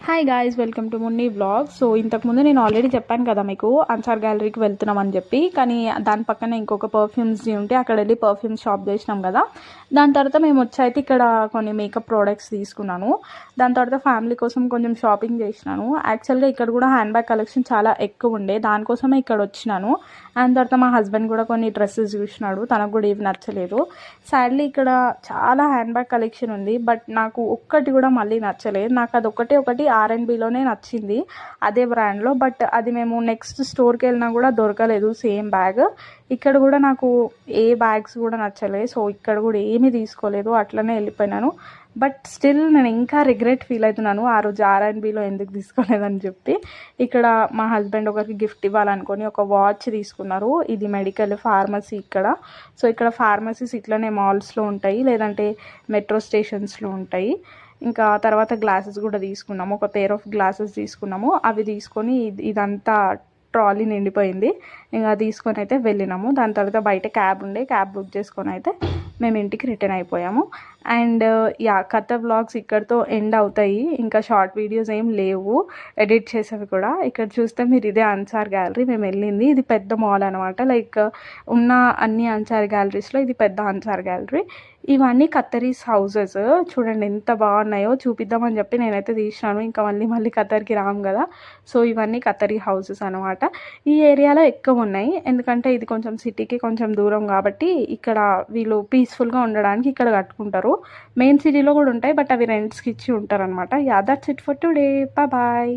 Hi guys, welcome to Munni vlog. So ఇంతకుముందు నేను already చెప్పాను కదా మీకు అన్సార్ గ్యాలరీకి వెళ్తున్నామని చెప్పి. కానీ దాని పక్కన ఇంకొక పర్ఫ్యూమ్స్ది ఉంటే అక్కడ వెళ్ళి పర్ఫ్యూమ్స్ షాప్ చేసినాం కదా. దాని తర్వాత మేము వచ్చైతే ఇక్కడ కొన్ని మేకప్ ప్రోడక్ట్స్ తీసుకున్నాను. దాని తర్వాత ఫ్యామిలీ కోసం కొంచెం షాపింగ్ చేసినాను. యాక్చువల్గా ఇక్కడ కూడా హ్యాండ్ బ్యాగ్ కలెక్షన్ చాలా ఎక్కువ ఉండే, దానికోసమే ఇక్కడ వచ్చినాను. అండ్ తర్వాత మా హస్బెండ్ కూడా కొన్ని డ్రెస్సెస్ చూసినాడు, తనకు కూడా ఏవి నచ్చలేదు. సాడ్లీ ఇక్కడ చాలా హ్యాండ్ బ్యాగ్ కలెక్షన్ ఉంది, బట్ నాకు ఒక్కటి కూడా మళ్ళీ నచ్చలేదు. నాకు అది ఒకటి R&Bలోనే నచ్చింది, అదే బ్రాండ్లో. బట్ అది మేము నెక్స్ట్ స్టోర్కి వెళ్ళినా కూడా దొరకలేదు సేమ్ బ్యాగ్. ఇక్కడ కూడా నాకు ఏ బ్యాగ్స్ కూడా నచ్చలేదు, సో ఇక్కడ కూడా ఏమీ తీసుకోలేదు, అట్లనే వెళ్ళిపోయినాను. బట్ స్టిల్ నేను ఇంకా రిగ్రెట్ ఫీల్ అవుతున్నాను ఆ రోజు R&Bలో ఎందుకు తీసుకోలేదని చెప్పి. ఇక్కడ మా హస్బెండ్ ఒకరికి గిఫ్ట్ ఇవ్వాలనుకొని ఒక వాచ్ తీసుకున్నారు. ఇది మెడికల్ ఫార్మసీ ఇక్కడ. సో ఇక్కడ ఫార్మసీస్ ఇట్లనే మాల్స్లో ఉంటాయి, లేదంటే మెట్రో స్టేషన్స్లో ఉంటాయి. ఇంకా తర్వాత గ్లాసెస్ కూడా తీసుకున్నాము, ఒక పెయిర్ ఆఫ్ గ్లాసెస్ తీసుకున్నాము. అవి తీసుకొని ఇదంతా ట్రాలీ నిండిపోయింది. ఇంకా తీసుకొని అయితే వెళ్ళినాము. దాని తర్వాత బయట క్యాబ్ ఉండే, క్యాబ్ బుక్ చేసుకొని అయితే మేము ఇంటికి రిటర్న్ అయిపోయాము. అండ్ కథ వ్లాగ్స్ ఇక్కడితో ఎండ్ అవుతాయి. ఇంకా షార్ట్ వీడియోస్ ఏం లేవు ఎడిట్ చేసేవి కూడా. ఇక్కడ చూస్తే మీరు ఇదే అన్సార్ గ్యాలరీ మేము వెళ్ళింది. ఇది పెద్ద మాల్ అనమాట, లైక్ ఉన్న అన్ని అన్సార్ గ్యాలరీస్లో ఇది పెద్ద అన్సార్ గ్యాలరీ. ఇవన్నీ కత్తరీస్ హౌసెస్ చూడండి ఎంత బాగున్నాయో, చూపిద్దామని చెప్పి నేనైతే తీసినాను. ఇంకా మళ్ళీ ఖతర్కి రాము కదా, సో ఇవన్నీ కత్తరీ హౌసెస్ అనమాట. ఈ ఏరియాలో ఎక్కువ ఉన్నాయి, ఎందుకంటే ఇది కొంచెం సిటీకి కొంచెం దూరం కాబట్టి ఇక్కడ వీళ్ళు పీస్ఫుల్గా ఉండడానికి ఇక్కడ కట్టుకుంటారు. మెయిన్ సిటీలో కూడా ఉంటాయి, బట్ అవి రెంట్స్కి ఇచ్చి ఉంటారు అనమాట. That's it for today, bye.